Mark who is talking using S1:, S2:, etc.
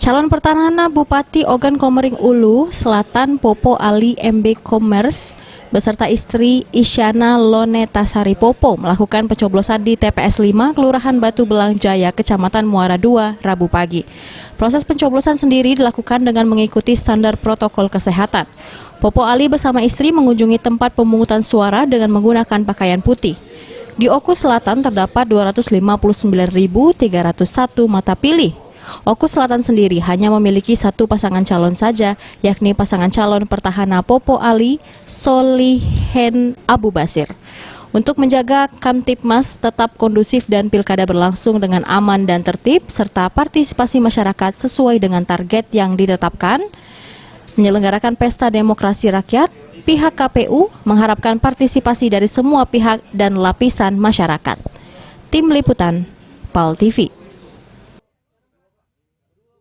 S1: Calon petahana Bupati Ogan Komering Ulu Selatan Popo Ali MB Commerce beserta istri Isyana Lonetasari Popo melakukan pencoblosan di TPS 5 Kelurahan Batu Belang Jaya, Kecamatan Muara II, Rabu pagi. Proses pencoblosan sendiri dilakukan dengan mengikuti standar protokol kesehatan. Popo Ali bersama istri mengunjungi tempat pemungutan suara dengan menggunakan pakaian putih. Di Oku Selatan terdapat 259.301 mata pilih. Oku Selatan sendiri hanya memiliki satu pasangan calon saja, yakni pasangan calon petahana Popo Ali Solihen Abu Basir. Untuk menjaga Kamtibmas tetap kondusif dan pilkada berlangsung dengan aman dan tertib, serta partisipasi masyarakat sesuai dengan target yang ditetapkan, menyelenggarakan pesta demokrasi rakyat, pihak KPU mengharapkan partisipasi dari semua pihak dan lapisan masyarakat. Tim Liputan, PAL TV.